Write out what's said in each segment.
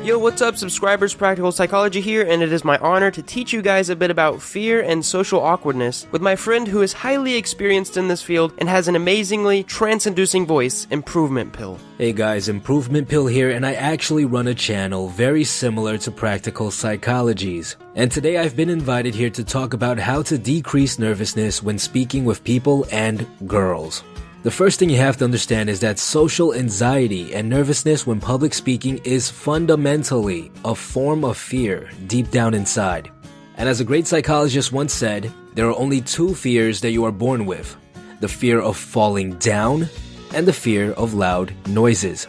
Yo, what's up, subscribers? Practical Psychology here, and it is my honor to teach you guys a bit about fear and social awkwardness with my friend who is highly experienced in this field and has an amazingly trance-inducing voice, ImprovementPill. Hey guys, ImprovementPill here, and I actually run a channel very similar to Practical Psychology's. And today I've been invited here to talk about how to decrease nervousness when speaking with people and girls. The first thing you have to understand is that social anxiety and nervousness when public speaking is fundamentally a form of fear deep down inside. And as a great psychologist once said, there are only two fears that you are born with: the fear of falling down and the fear of loud noises.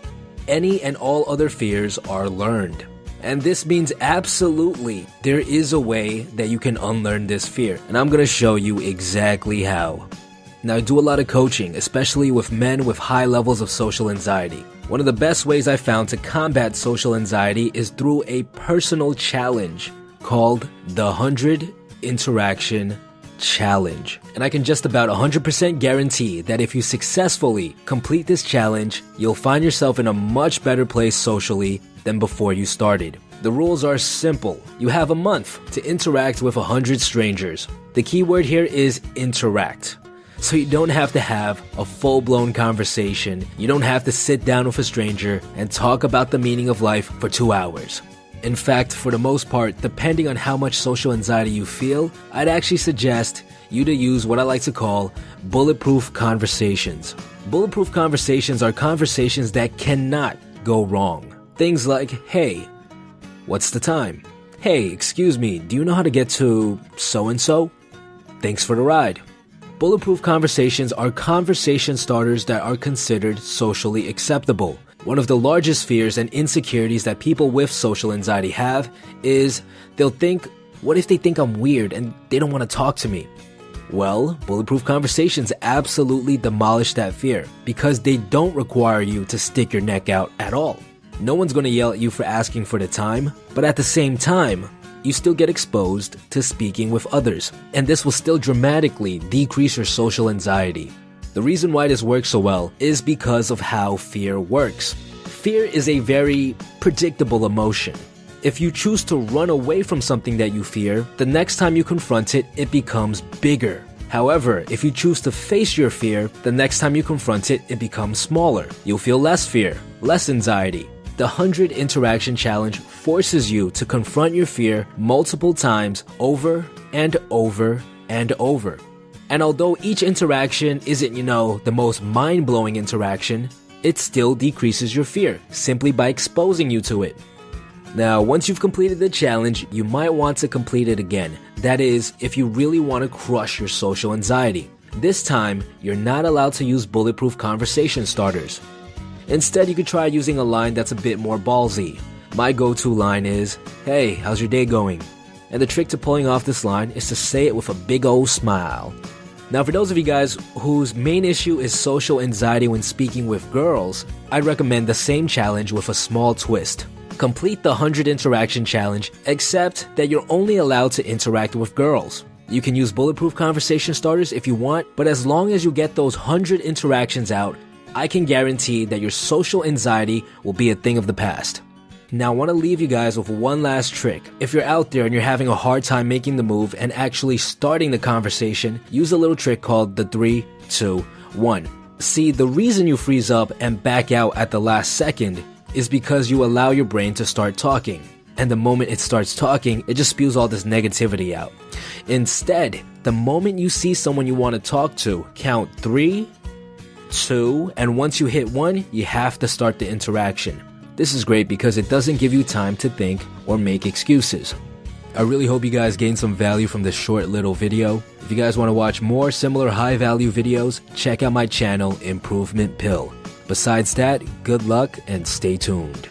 Any and all other fears are learned. And this means absolutely there is a way that you can unlearn this fear. And I'm going to show you exactly how. Now, I do a lot of coaching, especially with men with high levels of social anxiety. One of the best ways I found to combat social anxiety is through a personal challenge called the 100 Interaction Challenge. And I can just about 100% guarantee that if you successfully complete this challenge, you'll find yourself in a much better place socially than before you started. The rules are simple. You have a month to interact with 100 strangers. The key word here is interact. So you don't have to have a full-blown conversation. You don't have to sit down with a stranger and talk about the meaning of life for 2 hours. In fact, for the most part, depending on how much social anxiety you feel, I'd actually suggest you to use what I like to call bulletproof conversations. Bulletproof conversations are conversations that cannot go wrong. Things like, hey, what's the time? Hey, excuse me, do you know how to get to so-and-so? Thanks for the ride. Bulletproof conversations are conversation starters that are considered socially acceptable. One of the largest fears and insecurities that people with social anxiety have is they'll think, what if they think I'm weird and they don't want to talk to me? Well, bulletproof conversations absolutely demolish that fear because they don't require you to stick your neck out at all. No one's going to yell at you for asking for the time, but at the same time, you still get exposed to speaking with others, and this will still dramatically decrease your social anxiety. The reason why this works so well is because of how fear works. Fear is a very predictable emotion. If you choose to run away from something that you fear, the next time you confront it, it becomes bigger. However, if you choose to face your fear, the next time you confront it, it becomes smaller. You'll feel less fear, less anxiety. The 100 Interaction Challenge forces you to confront your fear multiple times over and over and over. And although each interaction isn't, the most mind-blowing interaction, it still decreases your fear simply by exposing you to it. Now, once you've completed the challenge, you might want to complete it again. That is, if you really want to crush your social anxiety. This time, you're not allowed to use bulletproof conversation starters. Instead, you could try using a line that's a bit more ballsy. My go-to line is, hey, how's your day going? And the trick to pulling off this line is to say it with a big old smile. Now, for those of you guys whose main issue is social anxiety when speaking with girls, I'd recommend the same challenge with a small twist. Complete the 100 Interaction Challenge, except that you're only allowed to interact with girls. You can use bulletproof conversation starters if you want, but as long as you get those 100 interactions out, I can guarantee that your social anxiety will be a thing of the past. Now, I want to leave you guys with one last trick. If you're out there and you're having a hard time making the move and actually starting the conversation, use a little trick called the 3, 2, 1. See, the reason you freeze up and back out at the last second is because you allow your brain to start talking. And the moment it starts talking, it just spews all this negativity out. Instead, the moment you see someone you want to talk to, count 3, 2, and once you hit 1, you have to start the interaction. This is great because it doesn't give you time to think or make excuses. I really hope you guys gained some value from this short little video. If you guys want to watch more similar high value videos, check out my channel, ImprovementPill. Besides that, good luck and stay tuned.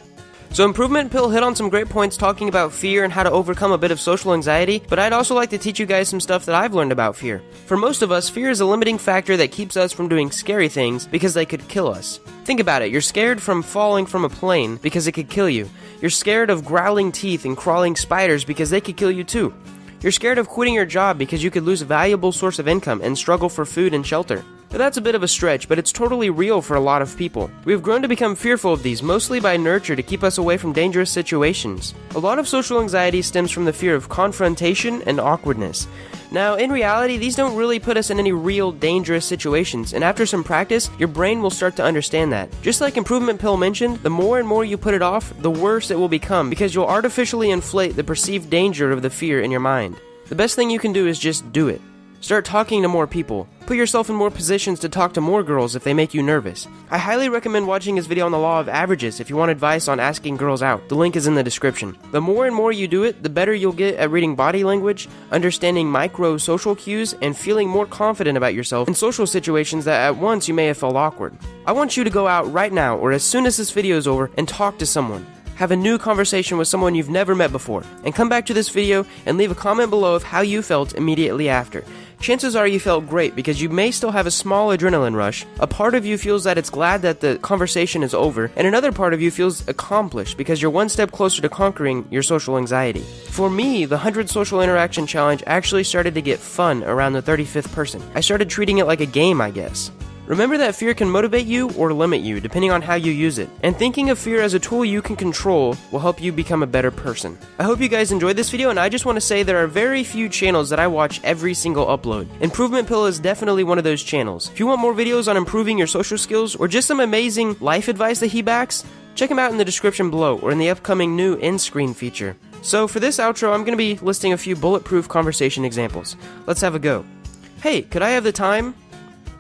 So ImprovementPill hit on some great points talking about fear and how to overcome a bit of social anxiety, but I'd also like to teach you guys some stuff that I've learned about fear. For most of us, fear is a limiting factor that keeps us from doing scary things because they could kill us. Think about it, you're scared from falling from a plane because it could kill you. You're scared of growling teeth and crawling spiders because they could kill you too. You're scared of quitting your job because you could lose a valuable source of income and struggle for food and shelter. That's a bit of a stretch, but it's totally real for a lot of people. We have grown to become fearful of these, mostly by nurture to keep us away from dangerous situations. A lot of social anxiety stems from the fear of confrontation and awkwardness. Now, in reality, these don't really put us in any real dangerous situations, and after some practice, your brain will start to understand that. Just like Improvement Pill mentioned, the more and more you put it off, the worse it will become, because you'll artificially inflate the perceived danger of the fear in your mind. The best thing you can do is just do it. Start talking to more people. Put yourself in more positions to talk to more girls if they make you nervous. I highly recommend watching his video on the law of averages if you want advice on asking girls out. The link is in the description. The more and more you do it, the better you'll get at reading body language, understanding micro social cues, and feeling more confident about yourself in social situations that at once you may have felt awkward. I want you to go out right now or as soon as this video is over and talk to someone. Have a new conversation with someone you've never met before, and come back to this video and leave a comment below of how you felt immediately after. Chances are you felt great because you may still have a small adrenaline rush. A part of you feels that it's glad that the conversation is over, and another part of you feels accomplished because you're one step closer to conquering your social anxiety. For me, the 100 Social Interaction Challenge actually started to get fun around the 35th person. I started treating it like a game, I guess. Remember that fear can motivate you or limit you, depending on how you use it. And thinking of fear as a tool you can control will help you become a better person. I hope you guys enjoyed this video, and I just want to say there are very few channels that I watch every single upload. Improvement Pill is definitely one of those channels. If you want more videos on improving your social skills, or just some amazing life advice that he backs, check him out in the description below, or in the upcoming new end screen feature. So for this outro, I'm going to be listing a few bulletproof conversation examples. Let's have a go. Hey, could I have the time?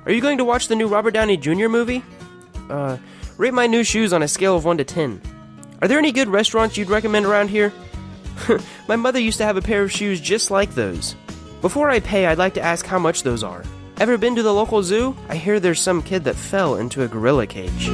Are you going to watch the new Robert Downey Jr. movie? Rate my new shoes on a scale of 1 to 10. Are there any good restaurants you'd recommend around here? My mother used to have a pair of shoes just like those. Before I pay, I'd like to ask how much those are. Ever been to the local zoo? I hear there's some kid that fell into a gorilla cage.